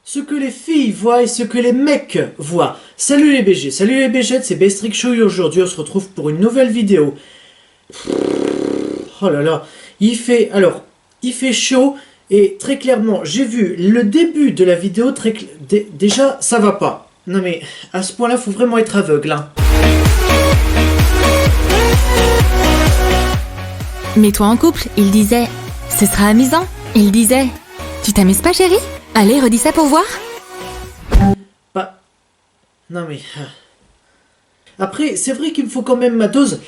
Ce que les filles voient et ce que les mecs voient. Salut les BG, salut les BG, c'est Bestrick Show et aujourd'hui on se retrouve pour une nouvelle vidéo. Oh là là, il fait chaud et très clairement, j'ai vu le début de la vidéo déjà ça va pas. Non mais à ce point-là, faut vraiment être aveugle hein. Mets-toi en couple, il disait. Ce sera amusant, il disait. Tu t'amuses pas, chérie? Allez, redis ça pour voir. Bah, non mais... Après, c'est vrai qu'il me faut quand même ma dose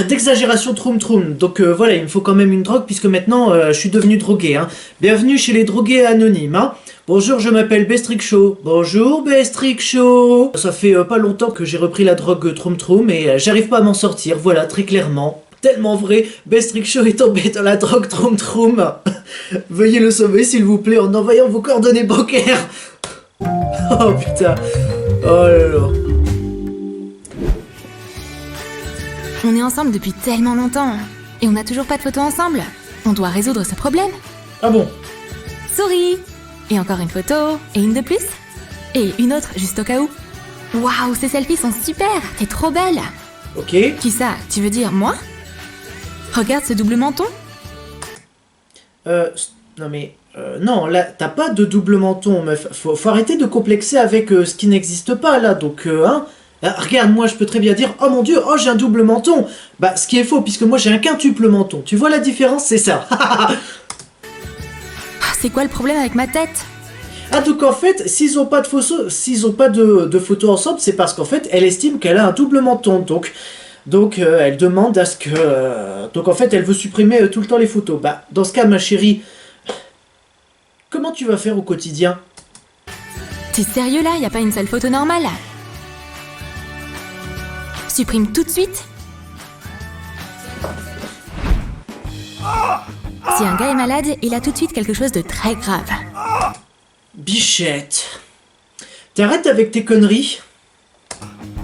d'exagération troum troum. Donc voilà, il me faut quand même une drogue puisque maintenant je suis devenu drogué. Hein. Bienvenue chez les drogués anonymes. Hein. Bonjour, je m'appelle Bestrick Show. Bonjour Bestrick Show. Ça fait pas longtemps que j'ai repris la drogue troum troum et j'arrive pas à m'en sortir. Voilà, très clairement. Tellement vrai, Bestrick Show est tombé dans la drogue troum troum. Veuillez le sauver s'il vous plaît en envoyant vos coordonnées bancaires. Oh putain. Oh là là. On est ensemble depuis tellement longtemps et on n'a toujours pas de photo ensemble. On doit résoudre ce problème. Ah bon? Souris. Et encore une photo, et une de plus. Et une autre juste au cas où. Waouh, ces selfies sont super. T'es trop belle. Ok. Qui ça? Tu veux dire moi? Regarde ce double menton. Non mais... non, là, t'as pas de double menton, meuf. Faut arrêter de complexer avec ce qui n'existe pas, là. Donc, hein... regarde, moi, je peux très bien dire « Oh mon Dieu, oh, j'ai un double menton !» Bah, ce qui est faux, puisque moi, j'ai un quintuple menton. Tu vois la différence? C'est ça. C'est quoi le problème avec ma tête? Ah, donc en fait, s'ils ont pas de photos ensemble, c'est parce qu'en fait, elle estime qu'elle a un double menton. Donc elle demande à ce que... donc en fait, elle veut supprimer tout le temps les photos. Bah, dans ce cas, ma chérie, comment tu vas faire au quotidien? T'es sérieux là? Y a pas une seule photo normale? Supprime tout de suite. Si un gars est malade, il a tout de suite quelque chose de très grave. Bichette, t'arrêtes avec tes conneries?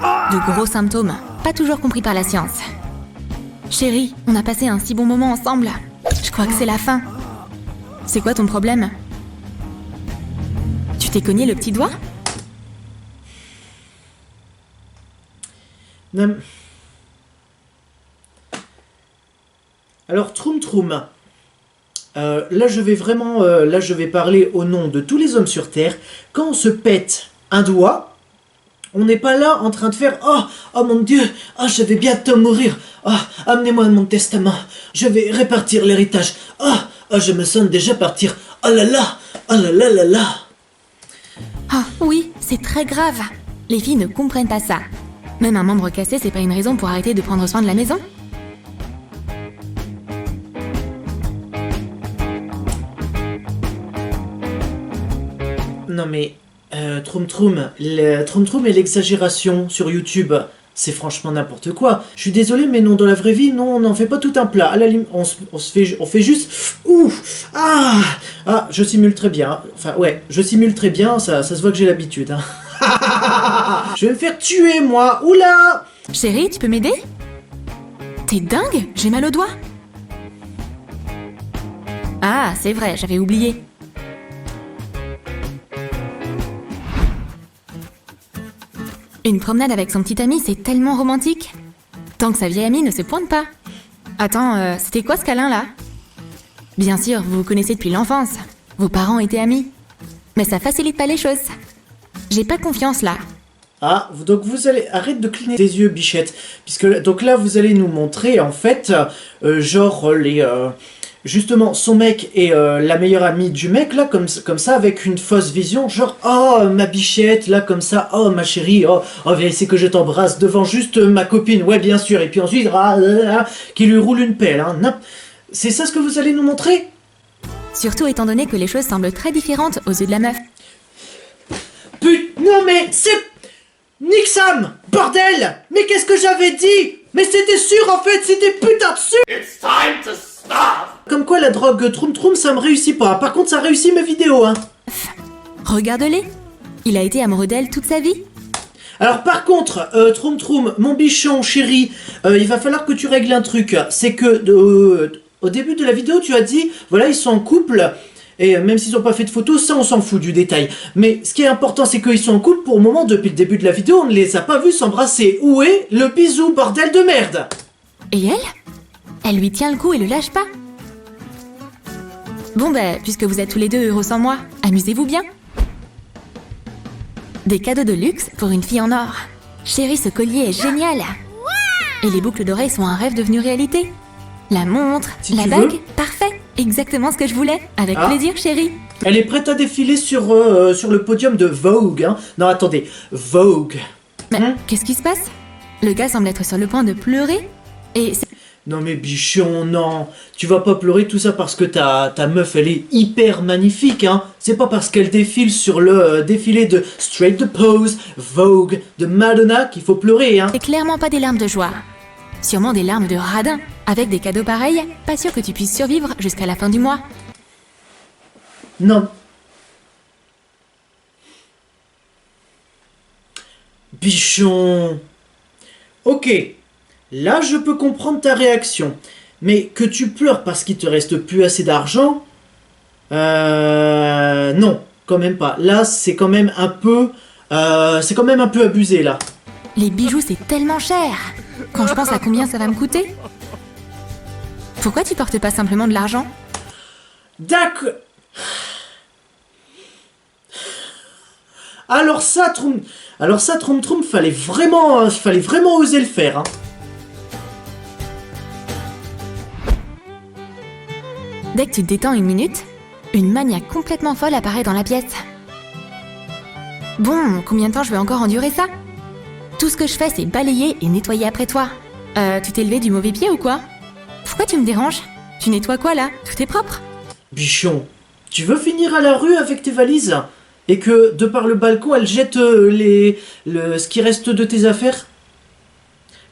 De gros symptômes, pas toujours compris par la science. Chérie, on a passé un si bon moment ensemble. Je crois que c'est la fin. C'est quoi ton problème? Tu t'es cogné le petit doigt? Non. Alors, Troum Troum. Là, je vais vraiment... là, je vais parler au nom de tous les hommes sur Terre. Quand on se pète un doigt... On n'est pas là en train de faire « Oh, oh mon Dieu, oh, je vais bientôt mourir. Oh, amenez-moi mon testament. Je vais répartir l'héritage. Oh, oh, je me sens déjà partir. Oh là là, oh là là là là. » Ah oui, c'est très grave. Les filles ne comprennent pas ça. Même un membre cassé, c'est pas une raison pour arrêter de prendre soin de la maison. Non mais... Troum Troum et l'exagération sur YouTube, c'est franchement n'importe quoi. Je suis désolé, mais non, dans la vraie vie, non, on n'en fait pas tout un plat. À la limite, on fait juste... Ouf, je simule très bien. Enfin, ouais, je simule très bien, ça se voit que j'ai l'habitude. Hein. Je vais me faire tuer, moi. Oula! Chérie, tu peux m'aider? T'es dingue? J'ai mal au doigt. Ah, c'est vrai, j'avais oublié. Une promenade avec son petit ami, c'est tellement romantique. Tant que sa vieille amie ne se pointe pas. Attends, c'était quoi ce câlin là? Bien sûr, vous vous connaissez depuis l'enfance. Vos parents étaient amis. Mais ça facilite pas les choses. J'ai pas confiance là. Ah, donc vous allez... Arrête de cligner des yeux, bichette. Puisque donc là, vous allez nous montrer, en fait, genre les... justement, son mec et la meilleure amie du mec, là, comme ça, avec une fausse vision, genre, oh, ma bichette, là, comme ça, oh, ma chérie, oh, viens ici que je t'embrasse, devant juste ma copine, ouais, bien sûr, et puis ensuite, qui lui roule une pelle, hein, c'est ça ce que vous allez nous montrer? Surtout étant donné que les choses semblent très différentes aux yeux de la meuf. Non mais, c'est... Nick Sam, bordel! Mais qu'est-ce que j'avais dit? Mais c'était sûr, en fait, c'était putain de sûr! It's time to stop! Comme quoi la drogue Troum Troum ça me réussit pas. Par contre ça réussit mes vidéos hein. Regarde-les. Il a été amoureux d'elle toute sa vie. Alors par contre, Troum Troum, mon bichon chéri, il va falloir que tu règles un truc. C'est que au début de la vidéo tu as dit, voilà ils sont en couple Et même s'ils ont pas fait de photos, ça on s'en fout du détail. Mais ce qui est important, c'est qu'ils sont en couple pour le moment. Depuis le début de la vidéo, on ne les a pas vus s'embrasser. Où est le bisou, bordel de merde? Et elle? Elle lui tient le cou et le lâche pas. Bon puisque vous êtes tous les deux heureux sans moi, amusez-vous bien. Des cadeaux de luxe pour une fille en or. Chérie, ce collier est génial. Et les boucles d'oreilles sont un rêve devenu réalité. La montre, Si la tu bague, veux. parfait. Exactement ce que je voulais. Avec Ah. plaisir, chérie. Elle est prête à défiler sur le podium de Vogue. Hein. Non, attendez, Vogue. Mais qu'est-ce qui se passe? Le gars semble être sur le point de pleurer. Et c'est... Non mais bichon, non. Tu vas pas pleurer tout ça parce que ta meuf, elle est hyper magnifique, hein. C'est pas parce qu'elle défile sur le défilé de Straight the Pose, Vogue, de Madonna qu'il faut pleurer, hein. c'est clairement pas des larmes de joie. Sûrement des larmes de radin. Avec des cadeaux pareils, pas sûr que tu puisses survivre jusqu'à la fin du mois. Non. Bichon. Ok. Là, je peux comprendre ta réaction. Mais que tu pleures parce qu'il te reste plus assez d'argent... non, quand même pas. Là, c'est quand même un peu... c'est quand même un peu abusé, là. Les bijoux, c'est tellement cher. Quand je pense à combien ça va me coûter. Pourquoi tu portes pas simplement de l'argent? D'accord. Alors ça, Troum Troum, fallait vraiment oser le faire, hein. Dès que tu te détends une minute, une maniaque complètement folle apparaît dans la pièce. Bon, combien de temps je vais encore endurer ça? Tout ce que je fais, c'est balayer et nettoyer après toi. Tu t'es levé du mauvais pied ou quoi? Pourquoi tu me déranges? Tu nettoies quoi là? Tout est propre? Bichon, tu veux finir à la rue avec tes valises? Et que, de par le balcon, elle jette ce qui reste de tes affaires?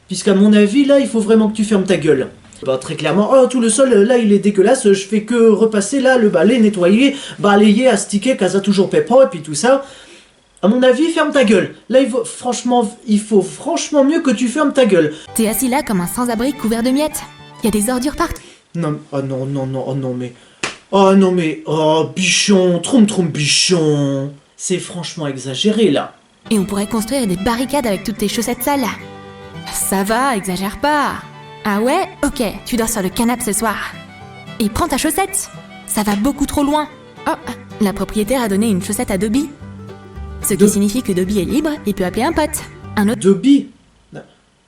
Puisqu'à mon avis, là, il faut vraiment que tu fermes ta gueule. Bah, très clairement, oh, tout le sol, là, il est dégueulasse, je fais que repasser, là, le balai, nettoyer, balayer, astiquer, casa toujours pépro, et puis tout ça. À mon avis, ferme ta gueule. Là, il faut franchement mieux que tu fermes ta gueule. T'es assis là comme un sans-abri couvert de miettes. Y a des ordures partout. Non, oh non, non, non, oh non, mais... Oh non, mais... Oh, bichon, Troum bichon. C'est franchement exagéré, là. Et on pourrait construire des barricades avec toutes tes chaussettes sales. Ça va, exagère pas. Ah ouais? Ok, tu dors sur le canapé ce soir. Et prends ta chaussette. Ça va beaucoup trop loin. Oh, la propriétaire a donné une chaussette à Dobby. Ce qui signifie que Dobby est libre et peut appeler un pote. Un autre... Dobby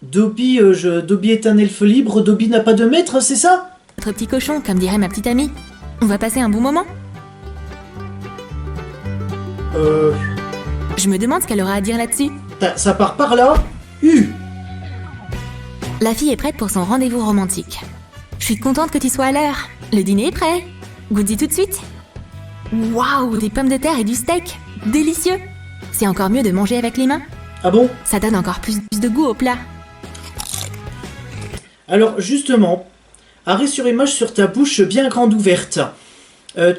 Dobby est un elfe libre, Dobby n'a pas de maître, c'est ça? Notre petit cochon, comme dirait ma petite amie. On va passer un bon moment. Je me demande ce qu'elle aura à dire là-dessus. Ça part par là? La fille est prête pour son rendez-vous romantique. Je suis contente que tu sois à l'heure. Le dîner est prêt. Goûte-y tout de suite. Waouh, des pommes de terre et du steak. Délicieux. C'est encore mieux de manger avec les mains. Ah bon? Ça donne encore plus de goût au plat. Alors justement, arrêt sur image sur ta bouche bien grande ouverte.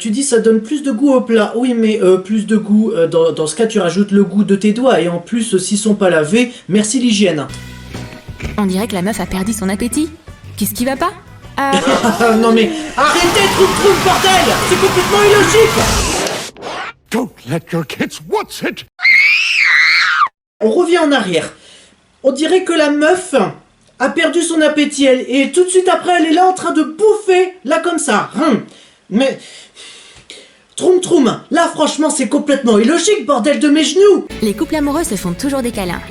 Tu dis ça donne plus de goût au plat. Oui, mais plus de goût, dans ce cas tu rajoutes le goût de tes doigts. Et en plus, s'ils sont pas lavés, merci l'hygiène. On dirait que la meuf a perdu son appétit. Qu'est-ce qui va pas? Non mais, arrêtez Troum bordel! C'est complètement illogique! Don't let your kids watch it! On revient en arrière. On dirait que la meuf a perdu son appétit et tout de suite après elle est là en train de bouffer, là comme ça. Mais... Troum, là franchement c'est complètement illogique, bordel de mes genoux! Les couples amoureux se font toujours des câlins.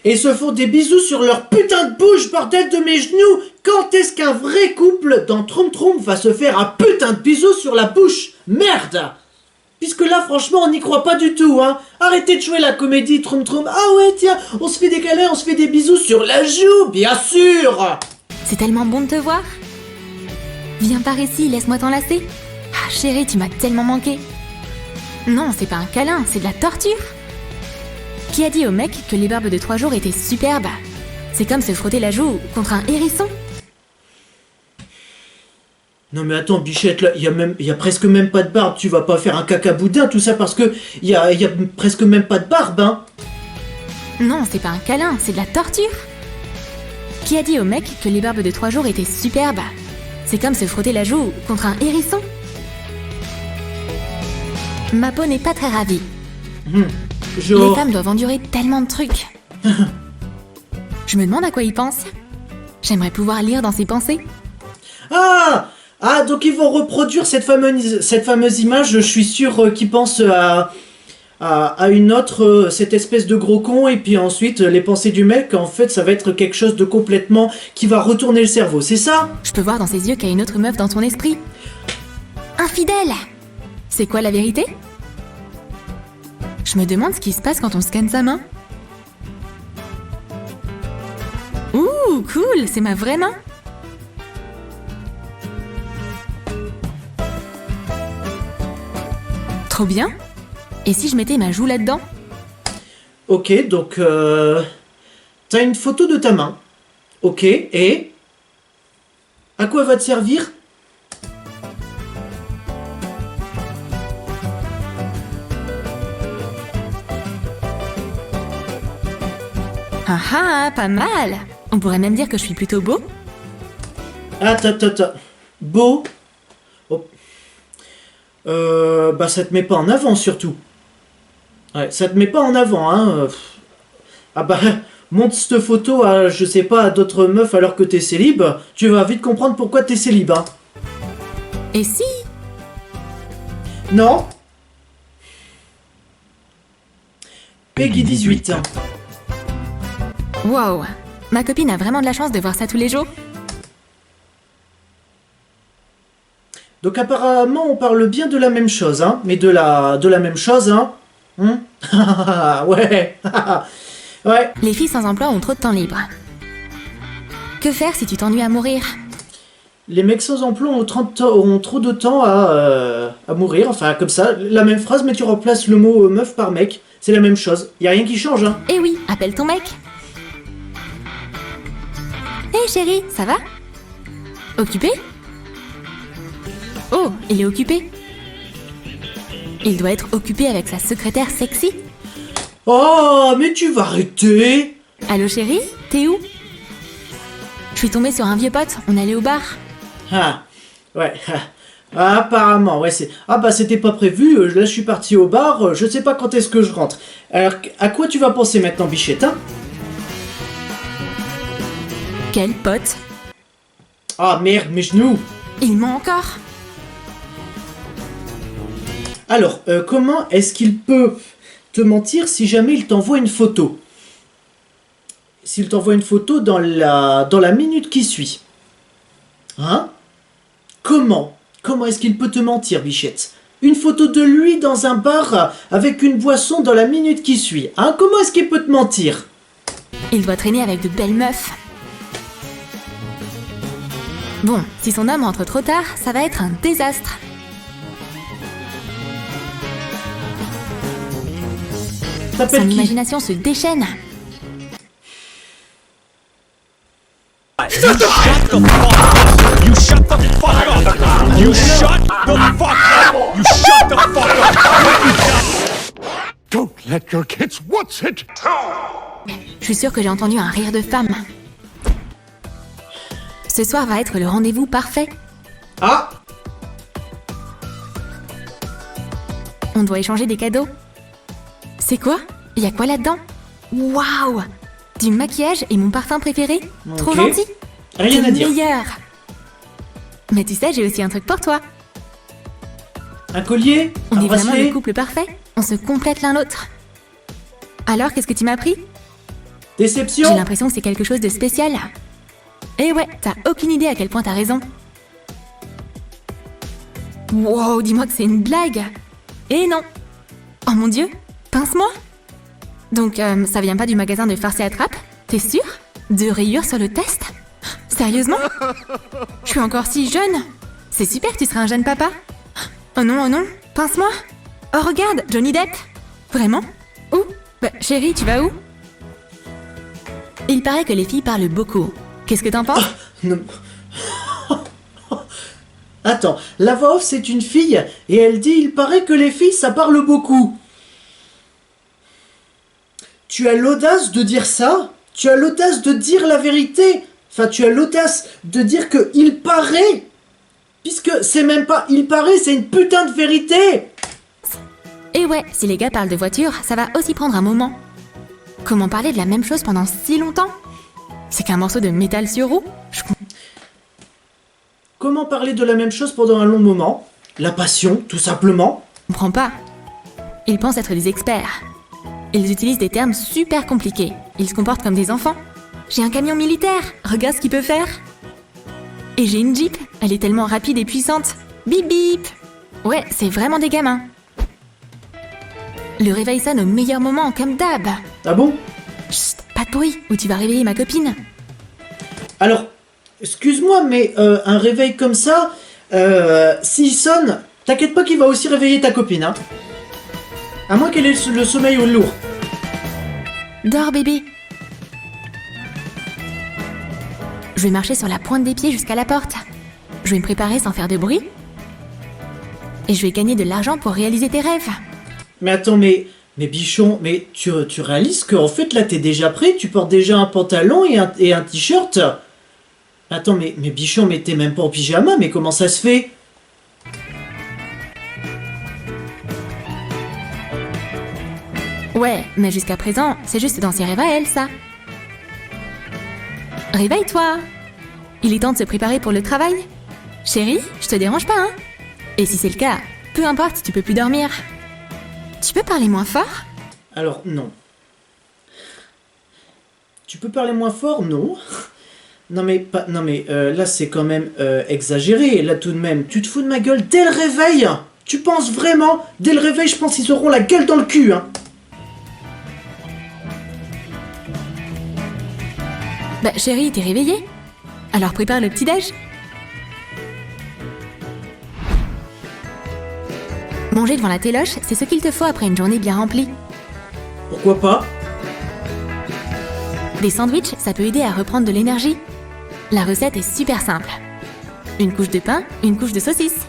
Et se font des bisous sur leur putain de bouche, bordel de mes genoux! Quand est-ce qu'un vrai couple dans Troum va se faire un putain de bisou sur la bouche? Merde! Puisque là, franchement, on n'y croit pas du tout, hein. Arrêtez de jouer la comédie, Troum. Ah ouais, tiens, on se fait des câlins, on se fait des bisous sur la joue, bien sûr! C'est tellement bon de te voir. Viens par ici, laisse-moi t'enlacer. Ah, chérie, tu m'as tellement manqué. Non, c'est pas un câlin, c'est de la torture. Qui a dit au mec que les barbes de 3 jours étaient superbes? C'est comme se frotter la joue contre un hérisson. Non mais attends, bichette, là, il y a presque même pas de barbe. Tu vas pas faire un caca boudin, tout ça, parce que il y a presque même pas de barbe, hein. Non, c'est pas un câlin, c'est de la torture. Qui a dit au mec que les barbes de 3 jours étaient superbes? C'est comme se frotter la joue contre un hérisson. Ma peau n'est pas très ravie. Les Genre... femmes doivent endurer tellement de trucs. Je me demande à quoi ils pensent. J'aimerais pouvoir lire dans ses pensées. Ah! Ah, donc ils vont reproduire cette fameuse image, je suis sûr qu'ils pensent à une autre, cette espèce de gros con, et puis ensuite les pensées du mec, en fait ça va être quelque chose de complètement qui va retourner le cerveau, c'est ça? Je peux voir dans ses yeux qu'il y a une autre meuf dans son esprit. Infidèle! C'est quoi la vérité? Je me demande ce qui se passe quand on scanne sa main. Ouh, cool, c'est ma vraie main. Trop bien. Et si je mettais ma joue là-dedans? Ok, donc t'as une photo de ta main. Ok, et à quoi va te servir? Ah ah, pas mal. On pourrait même dire que je suis plutôt beau. Attends. Beau? Oh. Bah ça te met pas en avant surtout. Ouais, ça te met pas en avant, hein. Ah bah, montre cette photo à, je sais pas, à d'autres meufs alors que t'es célib, tu vas vite comprendre pourquoi t'es célib, hein. Et si? Non? Peggy 18. Wow. Ma copine a vraiment de la chance de voir ça tous les jours. Donc apparemment on parle bien de la même chose, hein. Mais de la même chose, hein. Ouais. Ouais. Les filles sans emploi ont trop de temps libre. Que faire si tu t'ennuies à mourir? Les mecs sans emploi ont trop de temps à mourir, enfin comme ça, la même phrase mais tu remplaces le mot meuf par mec, c'est la même chose, y a rien qui change, hein. Eh oui, appelle ton mec. Hé chérie, ça va? Occupé? Oh, il est occupé. Il doit être occupé avec sa secrétaire sexy. Oh, mais tu vas arrêter. Allô chérie, t'es où? Je suis tombée sur un vieux pote, on allait au bar. Ah, ouais, apparemment, ouais, c'est... Ah bah c'était pas prévu, là je suis parti au bar, je sais pas quand est-ce que je rentre. Alors, à quoi tu vas penser maintenant, bichette, hein? Quel pote? Ah merde, mes genoux. Il ment encore. Alors, comment est-ce qu'il peut te mentir si jamais il t'envoie une photo? S'il t'envoie une photo dans la minute qui suit. Hein? Comment est-ce qu'il peut te mentir, bichette? Une photo de lui dans un bar avec une boisson dans la minute qui suit. Hein? Comment est-ce qu'il peut te mentir? Il doit traîner avec de belles meufs. Bon, si son homme rentre trop tard, ça va être un désastre. T'appelles Son qui? imagination se déchaîne. You shut the fuck up! You shut the fuck up! You shut the fuck up! Don't let your kids watch it! Je suis sûre que j'ai entendu un rire de femme. Ce soir va être le rendez-vous parfait. Ah! On doit échanger des cadeaux. C'est quoi? Y a quoi là-dedans? Waouh! Du maquillage et mon parfum préféré. Trop Ok. gentil. Rien T'es à dire. meilleur. Mais tu sais, j'ai aussi un truc pour toi. Un collier? On Un est vraiment bracelet? le couple parfait. On se complète l'un l'autre. Alors, qu'est-ce que tu m'as pris? J'ai Déception? l'impression que c'est quelque chose de spécial. Eh ouais, t'as aucune idée à quel point t'as raison. Wow, dis-moi que c'est une blague. Eh non. Oh mon dieu, pince-moi. Donc, ça vient pas du magasin de farce et attrape? T'es sûr? 2 rayures sur le test? Sérieusement? Je suis encore si jeune. C'est super que tu seras un jeune papa. Oh non, pince-moi. Oh regarde, Johnny Depp. Vraiment? Où? Bah, chérie, tu vas où? Il paraît que les filles parlent beaucoup. Qu'est-ce que t'en penses? Non. Attends, la voix off c'est une fille et elle dit il paraît que les filles ça parle beaucoup. Tu as l'audace de dire ça? Tu as l'audace de dire la vérité? Enfin, tu as l'audace de dire que il paraît? Puisque c'est même pas il paraît, c'est une putain de vérité! Et ouais, si les gars parlent de voiture, ça va aussi prendre un moment. Comment parler de la même chose pendant si longtemps? C'est qu'un morceau de métal sur roue? Je Comment parler de la même chose pendant un long moment? La passion, tout simplement. comprends pas. Ils pensent être des experts. Ils utilisent des termes super compliqués. Ils se comportent comme des enfants. J'ai un camion militaire, regarde ce qu'il peut faire. Et j'ai une Jeep, elle est tellement rapide et puissante. Bip bip. Ouais, c'est vraiment des gamins. Le réveil sonne au meilleur moment, comme d'hab. Ah bon? Chut, pas de bruit, ou tu vas réveiller ma copine. Alors, excuse-moi, mais un réveil comme ça, s'il sonne, t'inquiète pas qu'il va aussi réveiller ta copine, hein. À moins qu'elle ait le sommeil au lourd. Dors, bébé. Je vais marcher sur la pointe des pieds jusqu'à la porte. Je vais me préparer sans faire de bruit. Et je vais gagner de l'argent pour réaliser tes rêves. Mais attends, mais Bichon, mais tu réalises qu'en fait là t'es déjà prêt, tu portes déjà un pantalon et un t-shirt. Attends, mais Bichon, mais t'es même pas en pyjama, mais comment ça se fait? Ouais, mais jusqu'à présent, c'est juste dans ses rêves à elle, ça. Réveille-toi. Il est temps de se préparer pour le travail. Chérie, je te dérange pas, hein? Et si c'est le cas, peu importe si tu peux plus dormir. Tu peux parler moins fort? Alors, non. Tu peux parler moins fort? Non. Non mais, là c'est quand même exagéré, là tout de même. Tu te fous de ma gueule dès le réveil? Tu penses vraiment? Dès le réveil, je pense qu'ils auront la gueule dans le cul, hein. Bah chérie, t'es réveillée? Alors prépare le petit-déj. Manger devant la téloche, c'est ce qu'il te faut après une journée bien remplie. Pourquoi pas? Des sandwichs, ça peut aider à reprendre de l'énergie. La recette est super simple. Une couche de pain, une couche de saucisse.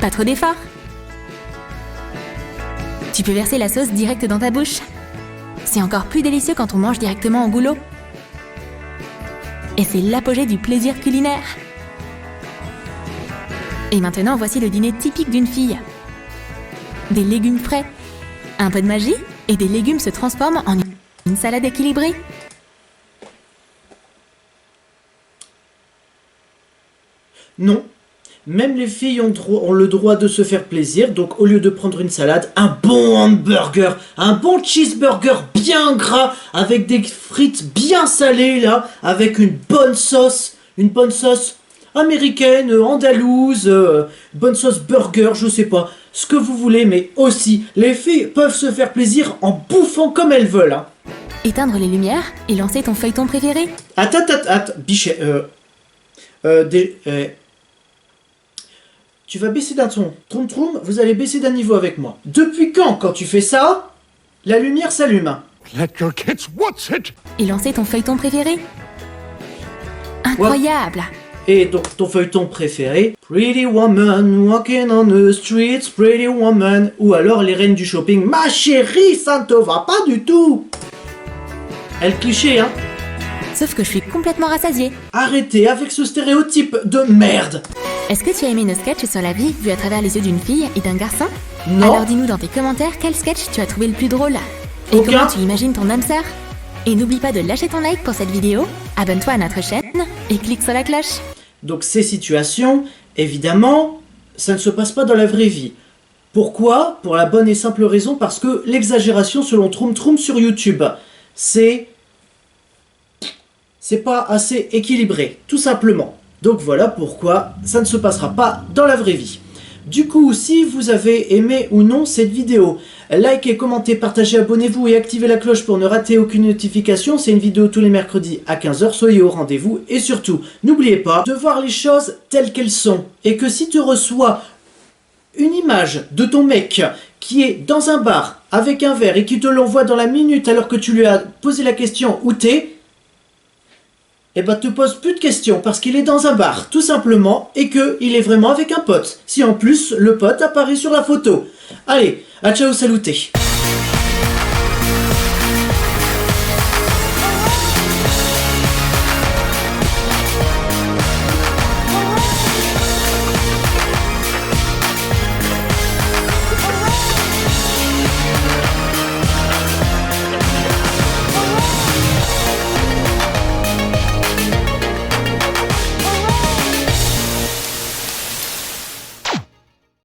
Pas trop d'efforts. Tu peux verser la sauce direct dans ta bouche. C'est encore plus délicieux quand on mange directement au goulot. Et c'est l'apogée du plaisir culinaire. Et maintenant, voici le dîner typique d'une fille. Des légumes frais, un peu de magie, et des légumes se transforment en une salade équilibrée. Non. Même les filles ont le droit de se faire plaisir, donc au lieu de prendre une salade, un bon hamburger, un bon cheeseburger bien gras, avec des frites bien salées là, avec une bonne sauce américaine, andalouse, bonne sauce burger, je sais pas, ce que vous voulez, mais aussi, les filles peuvent se faire plaisir en bouffant comme elles veulent, hein. Éteindre les lumières et lancer ton feuilleton préféré. Attends, Bichet, tu vas baisser d'un ton. Troum, vous allez baisser d'un niveau avec moi. Depuis quand tu fais ça, la lumière s'allume? Let your kids watch it. Et lancer ton feuilleton préféré. Incroyable. Et donc ton feuilleton préféré, Pretty Woman walking on the streets, Pretty Woman, ou alors les reines du shopping. Ma chérie, ça ne te va pas du tout. Elle cliché, hein. Sauf que je suis complètement rassasiée. Arrêtez avec ce stéréotype de merde. Est-ce que tu as aimé nos sketchs sur la vie vus à travers les yeux d'une fille et d'un garçon? Non. Alors dis-nous dans tes commentaires quel sketch tu as trouvé le plus drôle. Et Aucun. comment tu imagines ton âme sœur. Et n'oublie pas de lâcher ton like pour cette vidéo, abonne-toi à notre chaîne et clique sur la cloche. Donc ces situations, évidemment, ça ne se passe pas dans la vraie vie. Pourquoi? Pour la bonne et simple raison, parce que l'exagération selon Troum sur YouTube, c'est pas assez équilibré, tout simplement. Donc voilà pourquoi ça ne se passera pas dans la vraie vie. Du coup, si vous avez aimé ou non cette vidéo, likez, commentez, partagez, abonnez-vous et activez la cloche pour ne rater aucune notification. C'est une vidéo tous les mercredis à 15 h, soyez au rendez-vous. Et surtout, n'oubliez pas de voir les choses telles qu'elles sont. Et que si tu reçois une image de ton mec qui est dans un bar avec un verre et qui te l'envoie dans la minute alors que tu lui as posé la question où t'es, eh ben te pose plus de questions parce qu'il est dans un bar, tout simplement, et qu'il est vraiment avec un pote. Si en plus, le pote apparaît sur la photo. Allez, à ciao saluté.